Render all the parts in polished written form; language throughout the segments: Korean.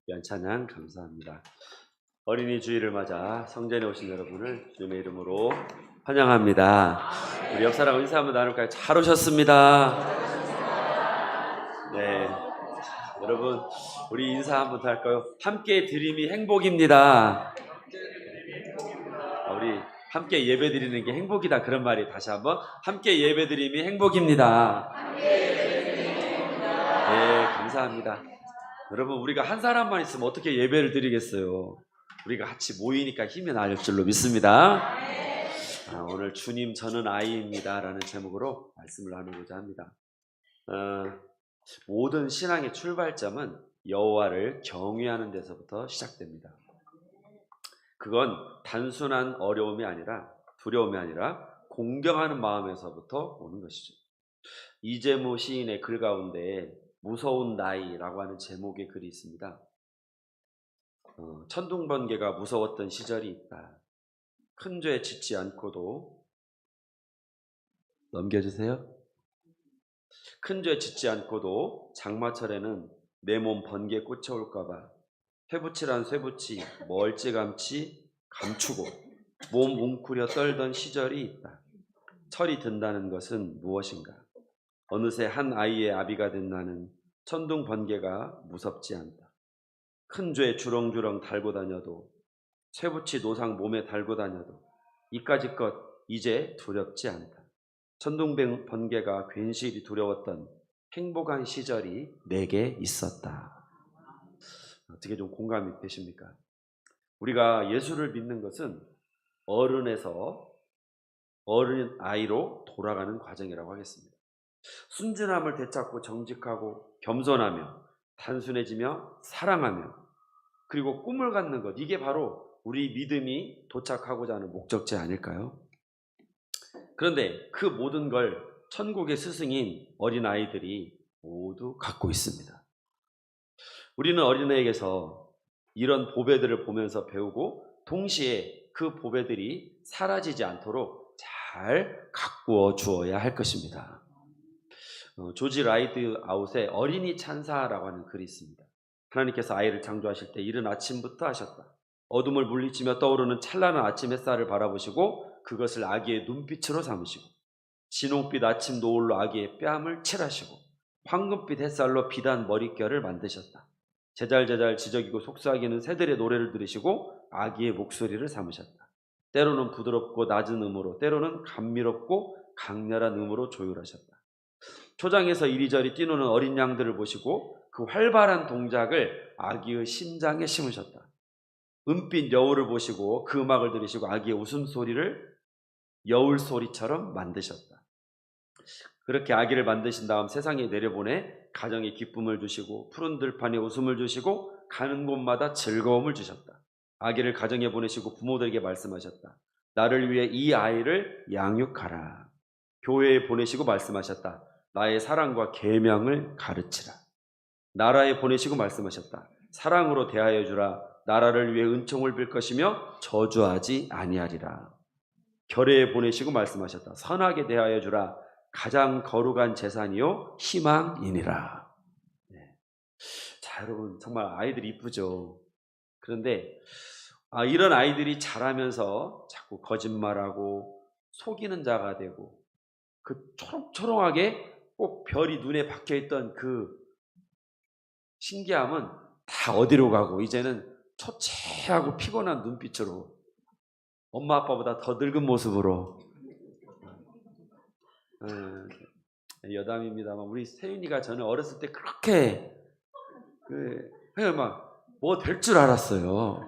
귀한 찬양 감사합니다. 어린이 주일을 맞아 성전에 오신 여러분을 주님의 이름으로 환영합니다. 우리 옆 사람 인사 한번 나눌까요? 잘 오셨습니다. 네, 여러분 우리 인사 한번 더 할까요? 함께 드림이 행복입니다. 우리 함께 예배 드리는 게 행복이다, 그런 말이 다시 한번 함께 예배 드림이 행복입니다. 네, 감사합니다. 여러분, 우리가 한 사람만 있으면 어떻게 예배를 드리겠어요? 우리가 같이 모이니까 힘이 날 줄로 믿습니다. 오늘 주님 저는 아이입니다 라는 제목으로 말씀을 나누고자 합니다. 모든 신앙의 출발점은 여호와를 경외하는 데서부터 시작됩니다. 그건 단순한 어려움이 아니라, 두려움이 아니라 공경하는 마음에서부터 오는 것이죠. 이재무 시인의 글 가운데 무서운 나이라고 하는 제목의 글이 있습니다. 천둥번개가 무서웠던 시절이 있다. 큰 죄에 짓지 않고도, 넘겨주세요. 큰 죄 짓지 않고도 장마철에는 내 몸 번개 꽂혀올까봐 회부치란 쇠붙이 멀찌감치 감추고 몸 웅크려 떨던 시절이 있다. 철이 든다는 것은 무엇인가? 어느새 한 아이의 아비가 된 나는 천둥 번개가 무섭지 않다. 큰 죄 주렁주렁 달고 다녀도, 쇠붙이 노상 몸에 달고 다녀도 이까짓 것 이제 두렵지 않다. 천둥 번개가 괜시리 두려웠던 행복한 시절이 내게 있었다. 어떻게 좀 공감이 되십니까? 우리가 예수를 믿는 것은 어른에서 어른 아이로 돌아가는 과정이라고 하겠습니다. 순진함을 되찾고 정직하고 겸손하며 단순해지며 사랑하며 그리고 꿈을 갖는 것, 이게 바로 우리 믿음이 도착하고자 하는 목적지 아닐까요? 그런데 그 모든 걸 천국의 스승인 어린아이들이 모두 갖고 있습니다. 우리는 어린아이에게서 이런 보배들을 보면서 배우고 동시에 그 보배들이 사라지지 않도록 잘 가꾸어 주어야 할 것입니다. 조지 라이드 아웃의 어린이 찬사라고 하는 글이 있습니다. 하나님께서 아이를 창조하실 때 이른 아침부터 하셨다. 어둠을 물리치며 떠오르는 찬란한 아침 햇살을 바라보시고 그것을 아기의 눈빛으로 삼으시고 진홍빛 아침 노을로 아기의 뺨을 칠하시고 황금빛 햇살로 비단 머릿결을 만드셨다. 제잘제잘 지저귀고 속삭이는 새들의 노래를 들으시고 아기의 목소리를 삼으셨다. 때로는 부드럽고 낮은 음으로, 때로는 감미롭고 강렬한 음으로 조율하셨다. 초장에서 이리저리 뛰노는 어린 양들을 보시고 그 활발한 동작을 아기의 심장에 심으셨다. 은빛 여울을 보시고 그 음악을 들으시고 아기의 웃음소리를 여울 소리처럼 만드셨다. 그렇게 아기를 만드신 다음 세상에 내려보내 가정에 기쁨을 주시고 푸른 들판에 웃음을 주시고 가는 곳마다 즐거움을 주셨다. 아기를 가정에 보내시고 부모들에게 말씀하셨다. 나를 위해 이 아이를 양육하라. 교회에 보내시고 말씀하셨다. 나의 사랑과 계명을 가르치라. 나라에 보내시고 말씀하셨다. 사랑으로 대하여 주라. 나라를 위해 은총을 빌 것이며 저주하지 아니하리라. 결례에 보내시고 말씀하셨다. 선하게 대하여 주라. 가장 거룩한 재산이요 희망이니라. 네. 자, 여러분 정말 아이들이 이쁘죠. 그런데 이런 아이들이 자라면서 자꾸 거짓말하고 속이는 자가 되고 그 초롱초롱하게 꼭 별이 눈에 박혀있던 그 신기함은 다 어디로 가고 이제는 초췌하고 피곤한 눈빛으로 엄마 아빠보다 더 늙은 모습으로 여담입니다만 우리 세윤이가 저는 어렸을 때 그렇게 그냥 막 뭐 될 줄 알았어요.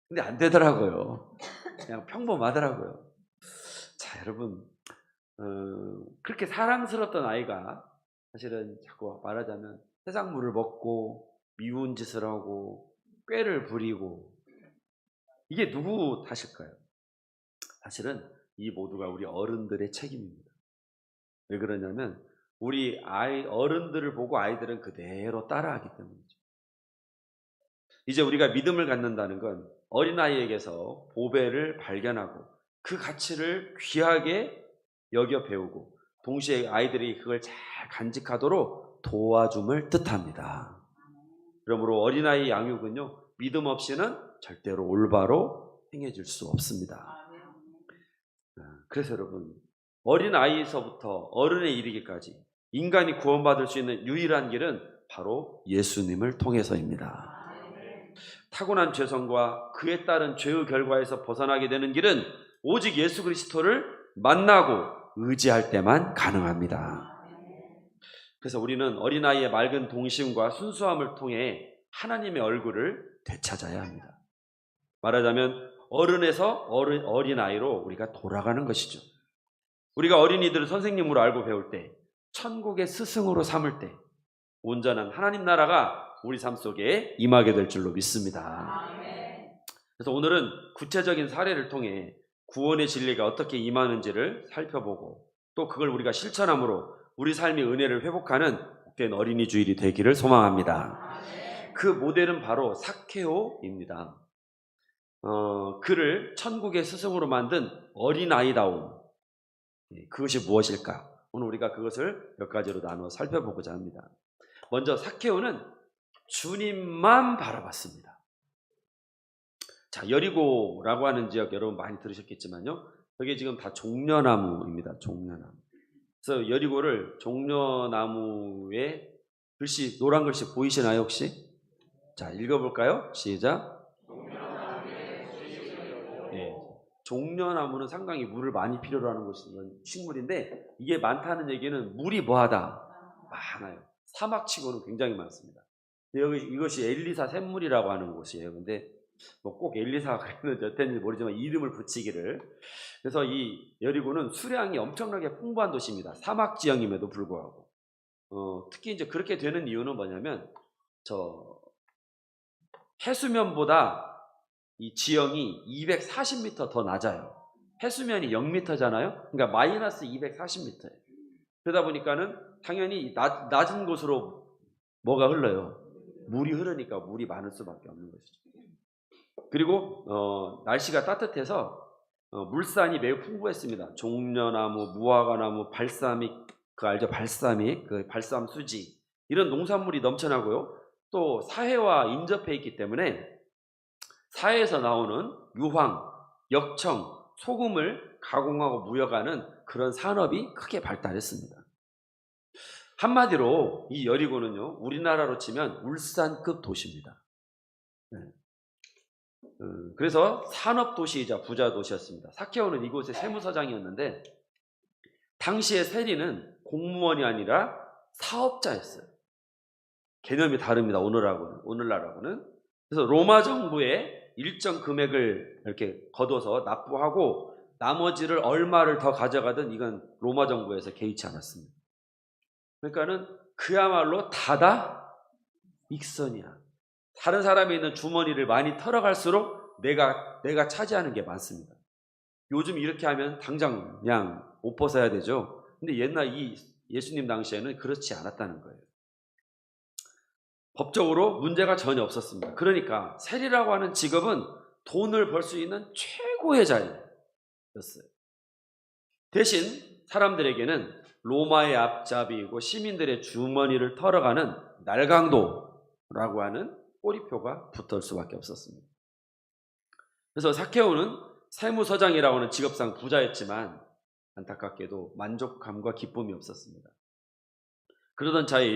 근데 안 되더라고요. 그냥 평범하더라고요. 자, 여러분 그렇게 사랑스럽던 아이가 사실은 자꾸 말하자면 해산물을 먹고 미운 짓을 하고 꾀를 부리고 이게 누구 탓일까요? 사실은 이 모두가 우리 어른들의 책임입니다. 왜 그러냐면 우리 어른들을 보고 아이들은 그대로 따라하기 때문이죠. 이제 우리가 믿음을 갖는다는 건 어린아이에게서 보배를 발견하고 그 가치를 귀하게 여겨 배우고 동시에 아이들이 그걸 잘 간직하도록 도와줌을 뜻합니다. 그러므로 어린아이 양육은요, 믿음 없이는 절대로 올바로 행해질 수 없습니다. 그래서 여러분, 어린아이에서부터 어른에 이르기까지 인간이 구원받을 수 있는 유일한 길은 바로 예수님을 통해서입니다. 타고난 죄성과 그에 따른 죄의 결과에서 벗어나게 되는 길은 오직 예수 그리스도를 만나고 의지할 때만 가능합니다. 그래서 우리는 어린아이의 맑은 동심과 순수함을 통해 하나님의 얼굴을 되찾아야 합니다. 말하자면 어른에서 어린아이로 우리가 돌아가는 것이죠. 우리가 어린이들을 선생님으로 알고 배울 때, 천국의 스승으로 삼을 때 온전한 하나님 나라가 우리 삶 속에 임하게 될 줄로 믿습니다. 그래서 오늘은 구체적인 사례를 통해 구원의 진리가 어떻게 임하는지를 살펴보고 또 그걸 우리가 실천함으로 우리 삶의 은혜를 회복하는 복된 어린이 주일이 되기를 소망합니다. 그 모델은 바로 삭케오입니다. 그를 천국의 스승으로 만든 어린아이다움, 그것이 무엇일까? 오늘 우리가 그것을 몇 가지로 나누어 살펴보고자 합니다. 먼저 삭케오는 주님만 바라봤습니다. 자, 여리고라고 하는 지역 여러분 많이 들으셨겠지만요, 여기 지금 다 종려나무입니다. 종려나무. 그래서 여리고를 종려나무에 글씨, 노란 글씨 보이시나요 혹시? 자, 읽어볼까요? 시작. 네. 종려나무는 상당히 물을 많이 필요로 하는 식물인데, 이게 많다는 얘기는 물이 뭐하다? 많아요. 사막치고는 굉장히 많습니다. 이것이 엘리사 샘물이라고 하는 곳이에요. 근데 뭐 꼭 엘리사가 그랬는지 어땠는지 모르지만 이름을 붙이기를. 그래서 이 여리고는 수량이 엄청나게 풍부한 도시입니다. 사막 지형임에도 불구하고. 특히 이제 그렇게 되는 이유는 뭐냐면, 해수면보다 이 지형이 240m 더 낮아요. 해수면이 0m잖아요. 그러니까 마이너스 240m예요. 그러다 보니까는 당연히 낮은 곳으로 뭐가 흘러요? 물이 흐르니까 물이 많을 수밖에 없는 것이죠. 그리고 날씨가 따뜻해서 물산이 매우 풍부했습니다. 종려나무, 무화과나무, 발사믹, 그 알죠? 발사믹, 그 발삼 수지, 이런 농산물이 넘쳐나고요. 또 사해와 인접해 있기 때문에 사해에서 나오는 유황, 역청, 소금을 가공하고 무역하는 그런 산업이 크게 발달했습니다. 한마디로 이 여리고는요, 우리나라로 치면 울산급 도시입니다. 네. 그래서 산업도시이자 부자도시였습니다. 삭케오는 이곳의 세무서장이었는데 당시의 세리는 공무원이 아니라 사업자였어요. 개념이 다릅니다. 오늘날하고는. 그래서 로마 정부에 일정 금액을 이렇게 거둬서 납부하고 나머지를 얼마를 더 가져가든 이건 로마 정부에서 개의치 않았습니다. 그러니까는 그야말로 다다 익선이야. 다른 사람이 있는 주머니를 많이 털어갈수록 내가 차지하는 게 많습니다. 요즘 이렇게 하면 당장 그냥 옷 벗어야 되죠. 근데 옛날 이 예수님 당시에는 그렇지 않았다는 거예요. 법적으로 문제가 전혀 없었습니다. 그러니까 세리라고 하는 직업은 돈을 벌 수 있는 최고의 자리였어요. 대신 사람들에게는 로마의 앞잡이이고 시민들의 주머니를 털어가는 날강도라고 하는 꼬리표가 붙을 수밖에 없었습니다. 그래서 삭케오는 세무서장이라고 하는 직업상 부자였지만 안타깝게도 만족감과 기쁨이 없었습니다. 그러던 차에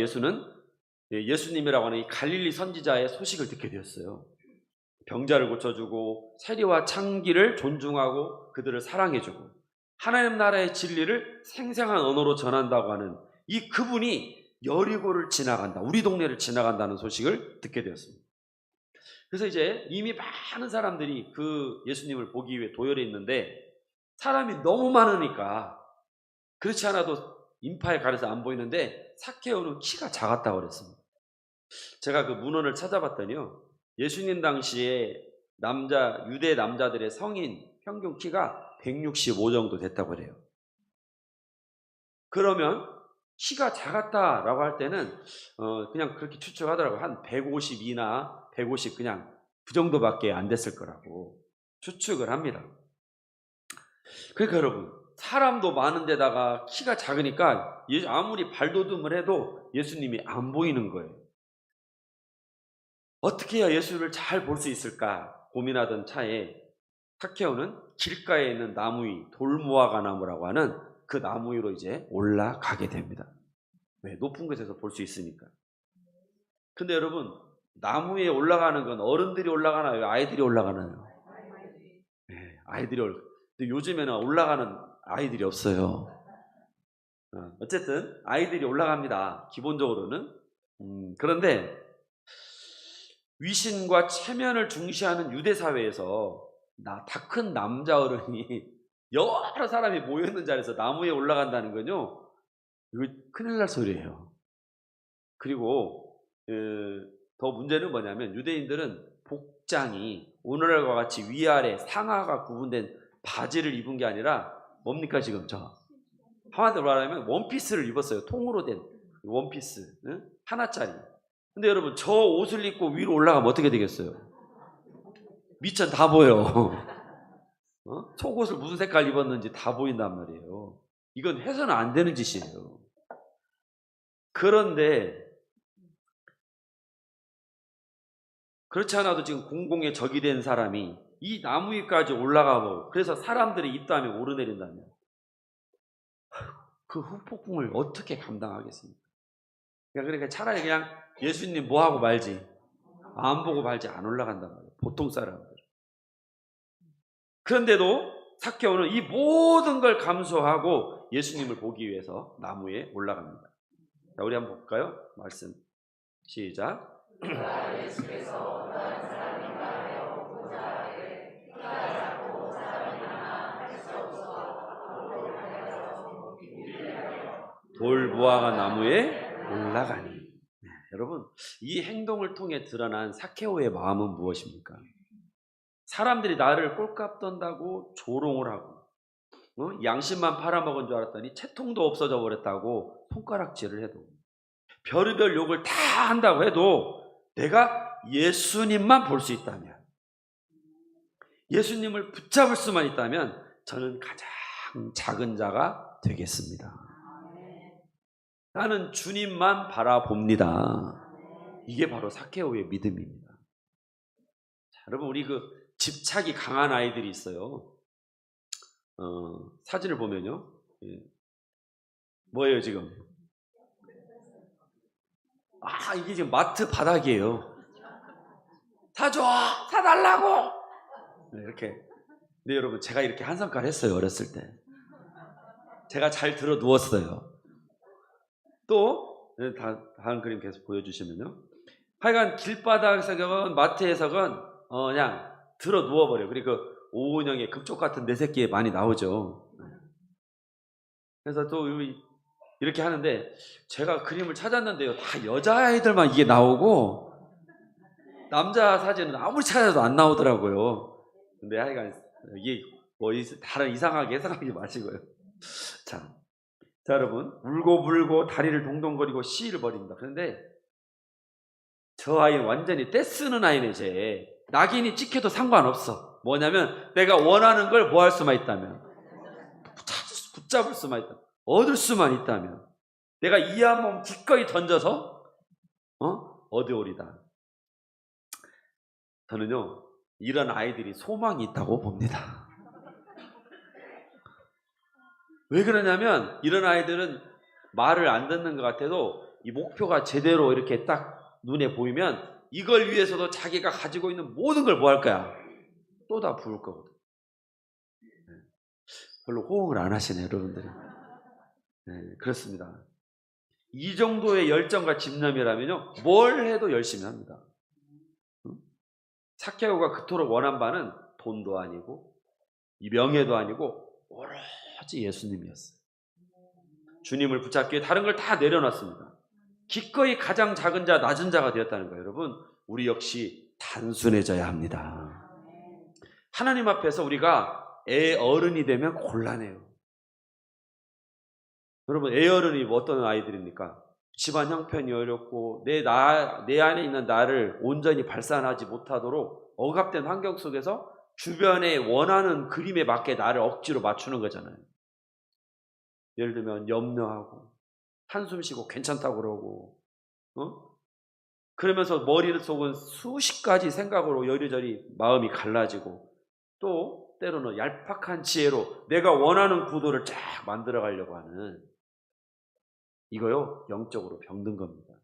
예수님이라고 하는 이 갈릴리 선지자의 소식을 듣게 되었어요. 병자를 고쳐주고 세리와 창기를 존중하고 그들을 사랑해주고 하나님 나라의 진리를 생생한 언어로 전한다고 하는 이 그분이 여리고를 지나간다, 우리 동네를 지나간다는 소식을 듣게 되었습니다. 그래서 이제 이미 많은 사람들이 그 예수님을 보기 위해 도열해 있는데 사람이 너무 많으니까 그렇지 않아도 인파에 가려서 안 보이는데 삭케오는 키가 작았다고 그랬습니다. 제가 그 문헌을 찾아봤더니요, 예수님 당시에 유대 남자들의 성인 평균 키가 165 정도 됐다고 그래요. 그러면 키가 작았다라고 할 때는 그냥 그렇게 추측하더라고요. 한 152나 150 그냥 그 정도밖에 안 됐을 거라고 추측을 합니다. 그러니까 여러분, 사람도 많은데다가 키가 작으니까 아무리 발돋움을 해도 예수님이 안 보이는 거예요. 어떻게 해야 예수를 잘 볼 수 있을까 고민하던 차에 삭개오는 길가에 있는 나무 위, 돌무화과 나무라고 하는 그 나무 위로 이제 올라가게 됩니다. 왜? 높은 곳에서 볼 수 있으니까. 근데 여러분, 나무 위에 올라가는 건 어른들이 올라가나요? 아이들이 올라가나요? 네, 아이들이 근데 요즘에는 올라가는 아이들이 없어요. 어쨌든 아이들이 올라갑니다. 기본적으로는. 그런데 위신과 체면을 중시하는 유대 사회에서 다 큰 남자 어른이 여러 사람이 모여있는 자리에서 나무 위에 올라간다는 건요, 이거 큰일 날 소리예요. 그리고 더 문제는 뭐냐면 유대인들은 복장이 오늘날과 같이 위아래 상하가 구분된 바지를 입은 게 아니라 뭡니까 지금 한마디로 말하면 원피스를 입었어요. 통으로 된 원피스, 하나짜리. 근데 여러분, 저 옷을 입고 위로 올라가면 어떻게 되겠어요? 밑천 다 보여. 속옷을 무슨 색깔 입었는지 다 보인단 말이에요. 이건 해서는 안 되는 짓이에요. 그런데 그렇지 않아도 지금 공공의 적이 된 사람이 이 나무 위까지 올라가고, 그래서 사람들이 입담에 오르내린다면 그 후폭풍을 어떻게 감당하겠습니까? 그러니까 차라리 그냥 예수님 뭐하고 말지, 안 보고 말지, 안 올라간단 말이에요. 보통 사람들. 그런데도 삭개오는 이 모든 걸 감수하고 예수님을 보기 위해서 나무 위에 올라갑니다. 자, 우리 한번 볼까요? 말씀 시작. 돌무화과 나무에 올라가니. 네, 여러분, 이 행동을 통해 드러난 삭개오의 마음은 무엇입니까? 사람들이 나를 꼴값 떤다고 조롱을 하고, 양심만 팔아먹은 줄 알았더니 채통도 없어져 버렸다고 손가락질을 해도, 별의별 욕을 다 한다고 해도 내가 예수님만 볼 수 있다면, 예수님을 붙잡을 수만 있다면 저는 가장 작은 자가 되겠습니다. 나는 주님만 바라봅니다. 이게 바로 삭개오의 믿음입니다. 자, 여러분, 우리 그 집착이 강한 아이들이 있어요. 사진을 보면요, 뭐예요 지금? 이게 지금 마트 바닥이에요. 사줘! 사달라고! 네, 이렇게. 근데 여러분, 제가 이렇게 한성깔 했어요. 어렸을 때 제가 잘 들어 누웠어요. 또 다음 그림 계속 보여주시면요, 하여간 길바닥에서건 마트에서건 그냥 들어 누워버려요. 그리고 오은영의 극족 같은 내 새끼에 많이 나오죠. 그래서 또 이렇게 하는데, 제가 그림을 찾았는데요, 다 여자아이들만 이게 나오고 남자 사진은 아무리 찾아도 안 나오더라고요. 근데 하여간 이게 뭐 다른 이상하게 해석하지 마시고요. 자, 여러분, 울고 다리를 동동거리고 시위를 벌입니다. 그런데 저 아이는 완전히 떼쓰는 아이네. 쟤 낙인이 찍혀도 상관없어. 뭐냐면 내가 원하는 걸 뭐 할 수만 있다면, 붙잡을 수만 있다면, 얻을 수만 있다면 내가 이 한 몸 기꺼이 던져서 얻어오리다. 저는요, 이런 아이들이 소망이 있다고 봅니다. 왜 그러냐면 이런 아이들은 말을 안 듣는 것 같아도 이 목표가 제대로 이렇게 딱 눈에 보이면 이걸 위해서도 자기가 가지고 있는 모든 걸 뭐 할 거야? 또 다 부을 거거든. 별로 호응을 안 하시네, 여러분들이. 네, 그렇습니다. 이 정도의 열정과 집념이라면요, 뭘 해도 열심히 합니다. 삭개오가 그토록 원한 바는 돈도 아니고 이 명예도 아니고 오로지 예수님이었어요. 주님을 붙잡기 위해 다른 걸 다 내려놨습니다. 기꺼이 가장 작은 자, 낮은 자가 되었다는 거예요. 여러분, 우리 역시 단순해져야 합니다. 하나님 앞에서 우리가 애 어른이 되면 곤란해요. 여러분, 애 어른이 어떤 아이들입니까? 집안 형편이 어렵고 내 안에 있는 나를 온전히 발산하지 못하도록 억압된 환경 속에서 주변에 원하는 그림에 맞게 나를 억지로 맞추는 거잖아요. 예를 들면 염려하고 한숨 쉬고 괜찮다고 그러고 그러면서 머릿속은 수십 가지 생각으로 여리저리 마음이 갈라지고, 또 때로는 얄팍한 지혜로 내가 원하는 구도를 쫙 만들어 가려고 하는, 이거요 영적으로 병든 겁니다.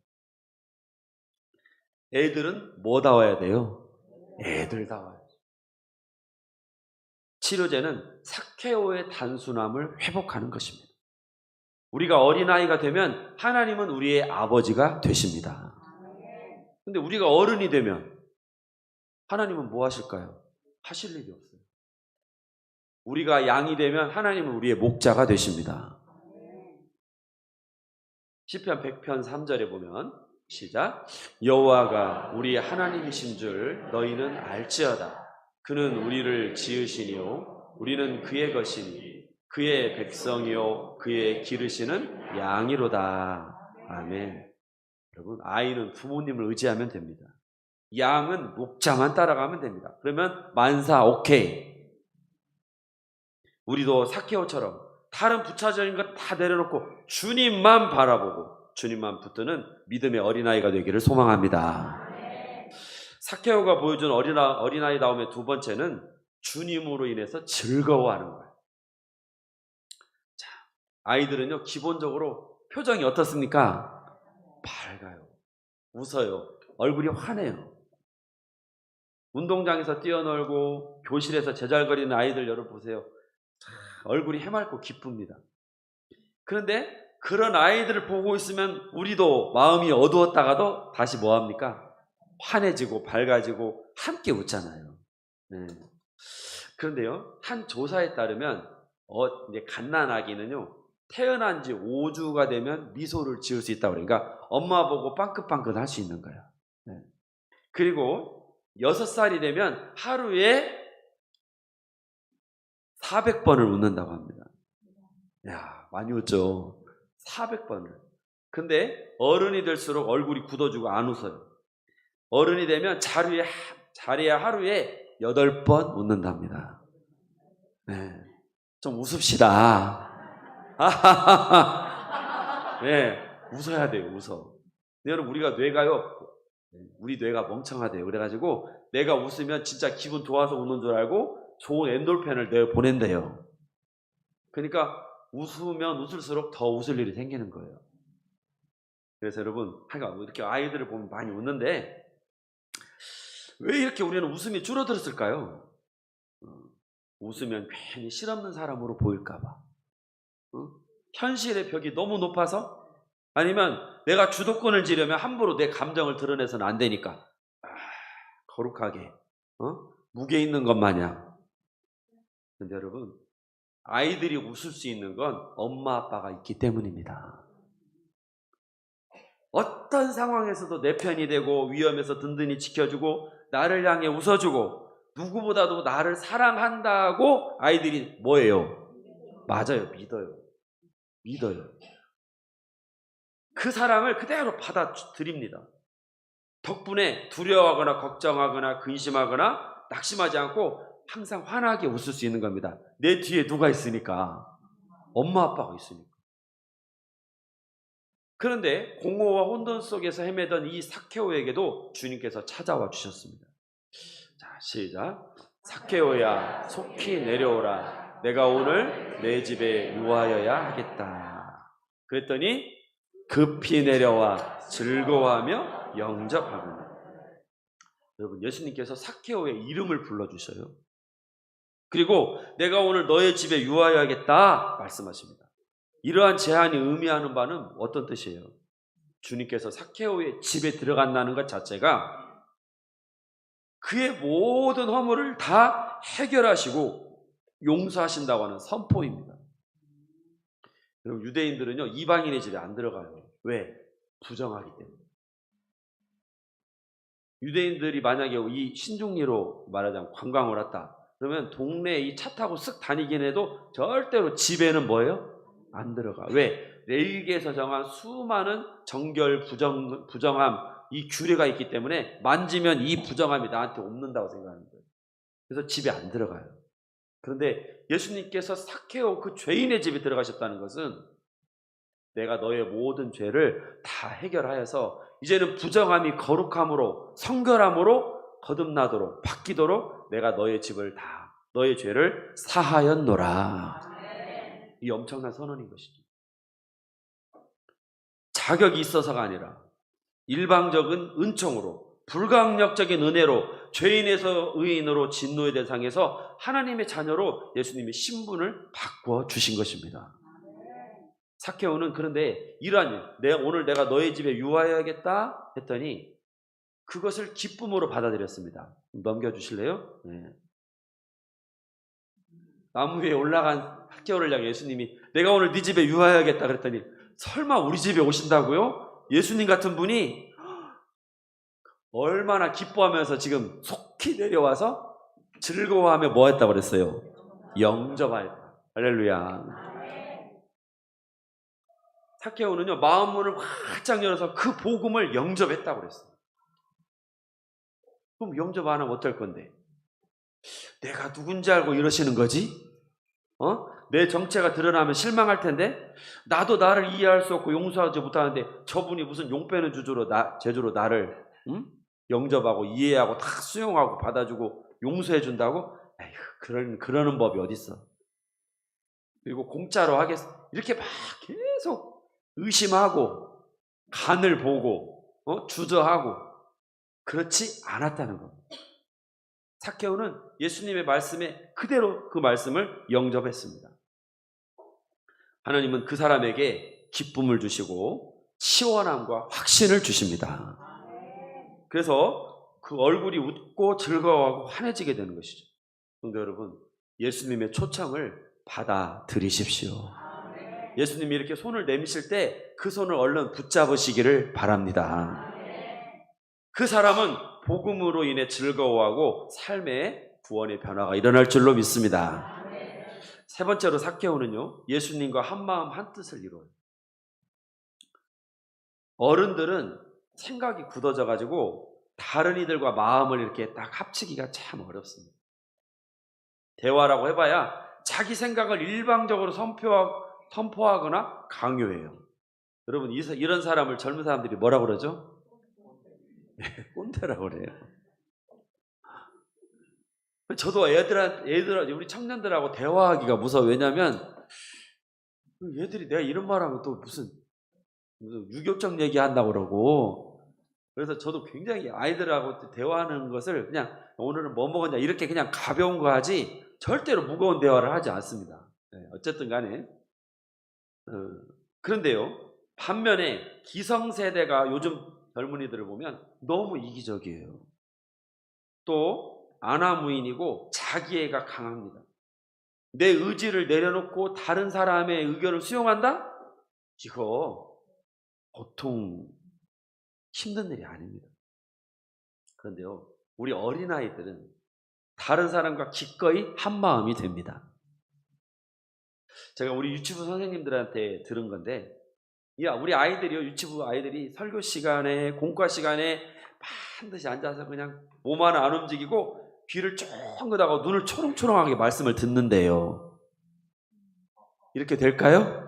애들은 뭐다워야 돼요? 애들다워야 돼요. 치료제는 삭케오의 단순함을 회복하는 것입니다. 우리가 어린아이가 되면 하나님은 우리의 아버지가 되십니다. 근데 우리가 어른이 되면 하나님은 뭐 하실까요? 하실 일이 없어요. 우리가 양이 되면 하나님은 우리의 목자가 되십니다. 시편 100편 3절에 보면, 시작. 여호와가 우리 하나님이신 줄 너희는 알지어다. 그는 우리를 지으시니요 우리는 그의 것이니 그의 백성이요 그의 기르시는 양이로다. 아멘. 여러분, 아이는 부모님을 의지하면 됩니다. 양은 목자만 따라가면 됩니다. 그러면 만사 오케이. 우리도 삭케오처럼 다른 부차적인 것 다 내려놓고 주님만 바라보고 주님만 붙드는 믿음의 어린아이가 되기를 소망합니다. 삭케오가 보여준 어린아이다움의 두 번째는 주님으로 인해서 즐거워하는 거예요. 자, 아이들은요 기본적으로 표정이 어떻습니까? 밝아요. 웃어요. 얼굴이 환해요. 운동장에서 뛰어놀고 교실에서 제잘거리는 아이들 여러분 보세요. 얼굴이 해맑고 기쁩니다. 그런데 그런 아이들을 보고 있으면 우리도 마음이 어두웠다가도 다시 뭐합니까? 환해지고 밝아지고 함께 웃잖아요. 네. 그런데요, 한 조사에 따르면 이제 갓난아기는요 태어난 지 5주가 되면 미소를 지을 수 있다고 그래요. 그러니까 엄마 보고 빵긋빵긋 할 수 있는 거예요. 네. 그리고 6살이 되면 하루에 400번을 웃는다고 합니다. 야, 많이 웃죠. 400번을. 근데 어른이 될수록 얼굴이 굳어지고 안 웃어요. 어른이 되면 자리에 하루에 8번 웃는답니다. 네, 좀 웃읍시다. 네, 웃어야 돼요. 웃어. 여러분, 우리가 뇌가요, 우리 뇌가 멍청하대요. 그래가지고 내가 웃으면 진짜 기분 좋아서 웃는 줄 알고 좋은 엔돌핀을 뇌에 보낸대요. 그러니까 웃으면 웃을수록 더 웃을 일이 생기는 거예요. 그래서 여러분, 이렇게 아이들을 보면 많이 웃는데 왜 이렇게 우리는 웃음이 줄어들었을까요? 웃으면 괜히 실없는 사람으로 보일까봐. 현실의 벽이 너무 높아서? 아니면 내가 주도권을 지려면 함부로 내 감정을 드러내서는 안 되니까 거룩하게 무게 있는 것 마냥. 근데 여러분, 아이들이 웃을 수 있는 건 엄마 아빠가 있기 때문입니다. 어떤 상황에서도 내 편이 되고 위험에서 든든히 지켜주고 나를 향해 웃어주고 누구보다도 나를 사랑한다고 아이들이 뭐예요? 맞아요. 믿어요. 그 사랑을 그대로 받아들입니다. 덕분에 두려워하거나 걱정하거나 근심하거나 낙심하지 않고 항상 환하게 웃을 수 있는 겁니다. 내 뒤에 누가 있으니까? 엄마 아빠가 있으니까. 그런데 공허와 혼돈 속에서 헤매던 이 삭케오에게도 주님께서 찾아와 주셨습니다. 자, 시작. 삭케오야, 속히 내려오라. 내가 오늘 내 집에 유하여야 하겠다. 그랬더니 급히 내려와 즐거워하며 영접하구나. 여러분, 예수님께서 삭케오의 이름을 불러주셔요. 그리고 내가 오늘 너의 집에 유하여야겠다 말씀하십니다. 이러한 제안이 의미하는 바는 어떤 뜻이에요? 주님께서 삭케오의 집에 들어간다는 것 자체가 그의 모든 허물을 다 해결하시고 용서하신다고 하는 선포입니다. 여러분, 유대인들은요 이방인의 집에 안 들어가요. 왜? 부정하기 때문에. 유대인들이 만약에 이 신중리로 말하자면 관광을 왔다 그러면 동네에 이 차 타고 쓱 다니긴 해도 절대로 집에는 뭐예요? 안 들어가. 왜? 레위기에서 정한 수많은 정결, 부정함, 이 규례가 있기 때문에 만지면 이 부정함이 나한테 옮는다고 생각하는 거예요. 그래서 집에 안 들어가요. 그런데 예수님께서 삭케오 그 죄인의 집에 들어가셨다는 것은 내가 너의 모든 죄를 다 해결하여서 이제는 부정함이 거룩함으로 성결함으로 거듭나도록 바뀌도록 내가 너의 집을 다 너의 죄를 사하였노라. 이 엄청난 선언인 것이죠. 자격이 있어서가 아니라 일방적인 은총으로 불강력적인 은혜로 죄인에서 의인으로 진노의 대상에서 하나님의 자녀로 예수님의 신분을 바꿔 주신 것입니다. 삭개오는 그런데 이러한 오늘 내가 너의 집에 유하여야겠다 했더니 그것을 기쁨으로 받아들였습니다. 넘겨주실래요? 네. 나무 위에 올라간 삭개오를 향해 예수님이 내가 오늘 네 집에 유하여야겠다 그랬더니 설마 우리 집에 오신다고요? 예수님 같은 분이 얼마나 기뻐하면서 지금 속히 내려와서 즐거워하며 뭐 했다고 그랬어요? 영접하였다. 할렐루야. 삭개오는요 마음문을 활짝 열어서 그 복음을 영접했다고 그랬어요. 그럼 영접 안 하면 어떨 건데? 내가 누군지 알고 이러시는 거지? 내 정체가 드러나면 실망할 텐데 나도 나를 이해할 수 없고 용서하지 못하는데 저분이 무슨 용 빼는 제주로 나를 영접하고 이해하고 다 수용하고 받아주고 용서해 준다고? 에휴, 그러는 법이 어딨어. 그리고 공짜로 하겠어. 이렇게 막 계속 의심하고 간을 보고 주저하고 그렇지 않았다는 겁니다. 삭개오는 예수님의 말씀에 그대로 그 말씀을 영접했습니다. 하나님은 그 사람에게 기쁨을 주시고 시원함과 확신을 주십니다. 그래서 그 얼굴이 웃고 즐거워하고 환해지게 되는 것이죠. 그런데 여러분, 예수님의 초청을 받아들이십시오. 예수님이 이렇게 손을 내미실 때 그 손을 얼른 붙잡으시기를 바랍니다. 그 사람은 복음으로 인해 즐거워하고 삶의 구원의 변화가 일어날 줄로 믿습니다. 세 번째로 삭개오는요, 예수님과 한마음 한뜻을 이뤄요. 어른들은 생각이 굳어져 가지고 다른 이들과 마음을 이렇게 딱 합치기가 참 어렵습니다. 대화라고 해봐야 자기 생각을 일방적으로 선포하거나 강요해요. 여러분, 이런 사람을 젊은 사람들이 뭐라고 그러죠? 꼰대라고 그래요. 저도 우리 청년들하고 대화하기가 무서워. 왜냐하면 얘들이 내가 이런 말하면 또 무슨 유교적 얘기한다고 그러고, 그래서 저도 굉장히 아이들하고 대화하는 것을 그냥 오늘은 뭐 먹었냐 이렇게 그냥 가벼운 거 하지 절대로 무거운 대화를 하지 않습니다. 어쨌든 간에 그런데요, 반면에 기성세대가 요즘 젊은이들을 보면 너무 이기적이에요. 또 아나무인이고 자기애가 강합니다. 내 의지를 내려놓고 다른 사람의 의견을 수용한다? 이거 보통 힘든 일이 아닙니다. 그런데요, 우리 어린아이들은 다른 사람과 기꺼이 한마음이 됩니다. 제가 우리 유치부 선생님들한테 들은 건데, 우리 아이들이요, 유치부 아이들이 설교 시간에, 공과 시간에 반드시 앉아서 그냥 몸 하나 안 움직이고 귀를 쫑긋하고 눈을 초롱초롱하게 말씀을 듣는데요. 이렇게 될까요?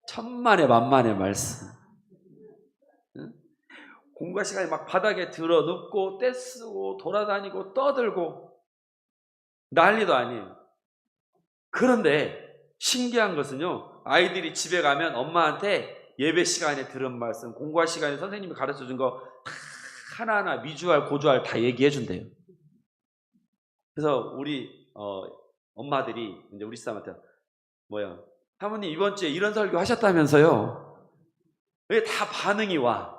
천만의 만만의 말씀. 공과 시간에 막 바닥에 들어 눕고 떼쓰고 돌아다니고 떠들고 난리도 아니에요. 그런데 신기한 것은요, 아이들이 집에 가면 엄마한테 예배 시간에 들은 말씀, 공과 시간에 선생님이 가르쳐준 거 다 하나하나 미주알 고주알 다 얘기해 준대요. 그래서 우리 엄마들이 이제 우리 사람한테 사모님 이번 주에 이런 설교 하셨다면서요? 왜 다 반응이 와?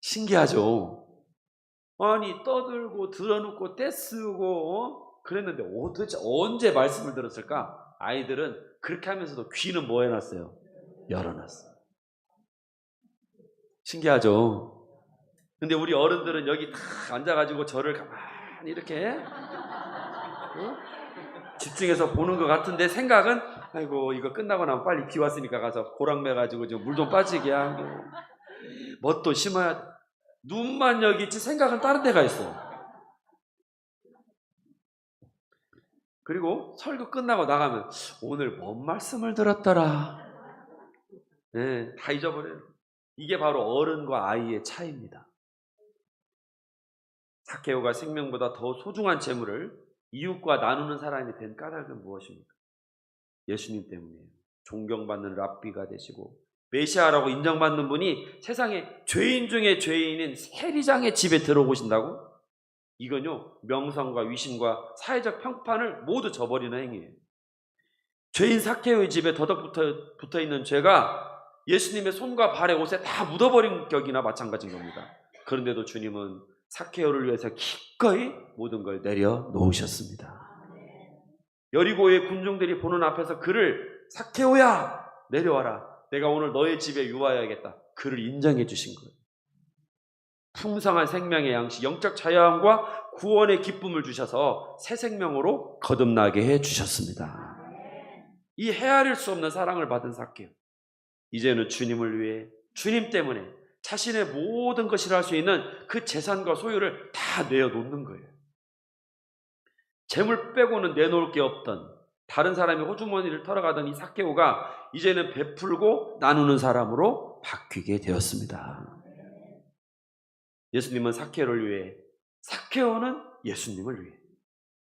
신기하죠? 아니 떠들고 들어눕고 떼쓰고 그랬는데 도대체 언제 말씀을 들었을까? 아이들은 그렇게 하면서도 귀는 뭐 해놨어요? 열어놨어요. 신기하죠? 근데 우리 어른들은 여기 다 앉아가지고 저를 가만히 이렇게 집중해서 보는 것 같은데 생각은 아이고 이거 끝나고 나면 빨리 비 왔으니까 가서 고랑매가지고 물 좀 빠지게 하고 뭣도 심어야 돼. 눈만 여기 있지 생각은 다른 데가 있어. 그리고 설교 끝나고 나가면 오늘 뭔 말씀을 들었더라. 네, 다 잊어버려요. 이게 바로 어른과 아이의 차이입니다. 삭개오가 생명보다 더 소중한 재물을 이웃과 나누는 사람이 된 까닭은 무엇입니까? 예수님 때문이에요. 존경받는 랍비가 되시고 메시아라고 인정받는 분이 세상에 죄인 중에 죄인인 세리장의 집에 들어오신다고? 이건요, 명성과 위신과 사회적 평판을 모두 저버리는 행위예요. 죄인 삭개오의 집에 더덕 붙어있는 죄가 예수님의 손과 발에 옷에 다 묻어버린 격이나 마찬가지인 겁니다. 그런데도 주님은 삭개오를 위해서 기꺼이 모든 걸 내려놓으셨습니다. 여리고의 군중들이 보는 앞에서 그를 삭개오야 내려와라, 내가 오늘 너의 집에 유하여야겠다, 그를 인정해 주신 거예요. 풍성한 생명의 양식, 영적 자유함과 구원의 기쁨을 주셔서 새 생명으로 거듭나게 해주셨습니다. 이 헤아릴 수 없는 사랑을 받은 삭개오, 이제는 주님을 위해 주님 때문에 자신의 모든 것이라 할 수 있는 그 재산과 소유를 다 내어놓는 거예요. 재물 빼고는 내놓을 게 없던, 다른 사람이 호주머니를 털어가던 이 삭개오가 이제는 베풀고 나누는 사람으로 바뀌게 되었습니다. 예수님은 삭개오를 위해, 삭개오는 예수님을 위해,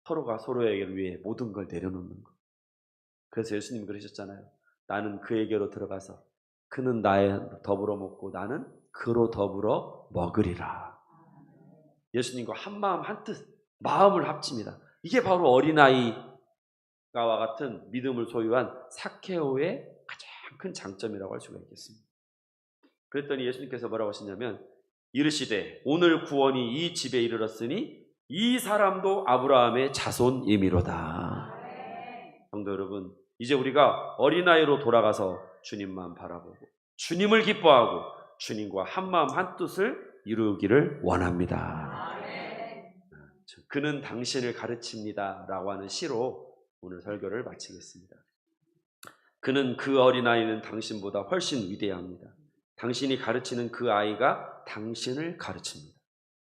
서로가 서로에게 위해 모든 걸 내려놓는 것. 그래서 예수님이 그러셨잖아요. 나는 그에게로 들어가서 그는 나에 더불어 먹고 나는 그로 더불어 먹으리라. 예수님과 한마음 한뜻 마음을 합칩니다. 이게 바로 어린아이와 같은 믿음을 소유한 삭개오의 가장 큰 장점이라고 할 수가 있겠습니다. 그랬더니 예수님께서 뭐라고 하시냐면, 이르시되 오늘 구원이 이 집에 이르렀으니 이 사람도 아브라함의 자손이미로다. 성도 여러분, 이제 우리가 어린아이로 돌아가서 주님만 바라보고 주님을 기뻐하고 주님과 한마음 한뜻을 이루기를 원합니다. 그는 당신을 가르칩니다 라고 하는 시로 오늘 설교를 마치겠습니다. 그는, 그 어린아이는 당신보다 훨씬 위대합니다. 당신이 가르치는 그 아이가 당신을 가르칩니다.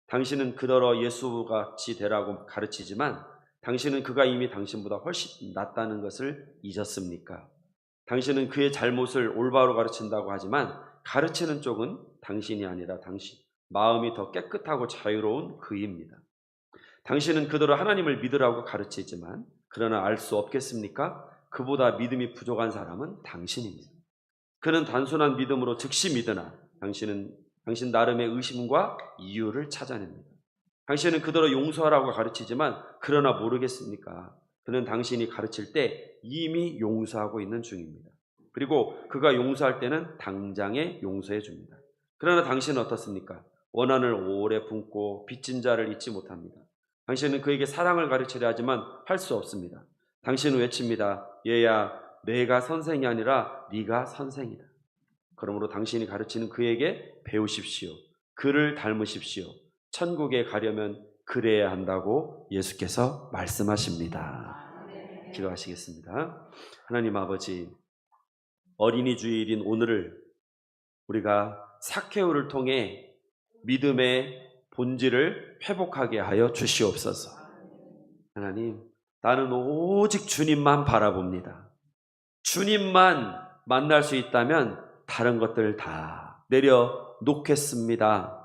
당신은 그더러 예수같이 되라고 가르치지만 당신은 그가 이미 당신보다 훨씬 낫다는 것을 잊었습니까? 당신은 그의 잘못을 올바로 가르친다고 하지만 가르치는 쪽은 당신이 아니라 당신, 마음이 더 깨끗하고 자유로운 그입니다. 당신은 그더러 하나님을 믿으라고 가르치지만 그러나 알 수 없겠습니까? 그보다 믿음이 부족한 사람은 당신입니다. 그는 단순한 믿음으로 즉시 믿으나 당신 나름의 의심과 이유를 찾아냅니다. 당신은 그더러 용서하라고 가르치지만 그러나 모르겠습니까? 그는 당신이 가르칠 때 이미 용서하고 있는 중입니다. 그리고 그가 용서할 때는 당장에 용서해 줍니다. 그러나 당신은 어떻습니까? 원한을 오래 품고 빚진 자를 잊지 못합니다. 당신은 그에게 사랑을 가르치려 하지만 할 수 없습니다. 당신은 외칩니다. 얘야, 내가 선생이 아니라 네가 선생이다. 그러므로 당신이 가르치는 그에게 배우십시오. 그를 닮으십시오. 천국에 가려면 그래야 한다고 예수께서 말씀하십니다. 기도하시겠습니다. 하나님 아버지, 어린이 주일인 오늘을 우리가 삭개오를 통해 믿음의 본질을 회복하게 하여 주시옵소서. 하나님, 나는 오직 주님만 바라봅니다. 주님만 만날 수 있다면 다른 것들 다 내려놓겠습니다.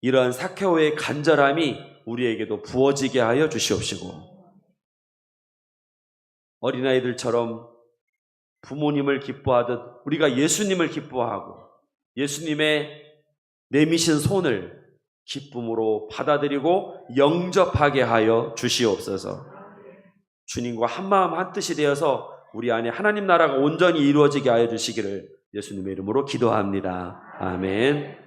이러한 삭개오의 간절함이 우리에게도 부어지게 하여 주시옵시고, 어린아이들처럼 부모님을 기뻐하듯 우리가 예수님을 기뻐하고 예수님의 내미신 손을 기쁨으로 받아들이고 영접하게 하여 주시옵소서. 주님과 한마음 한뜻이 되어서 우리 안에 하나님 나라가 온전히 이루어지게 하여 주시기를 예수님의 이름으로 기도합니다. 아멘.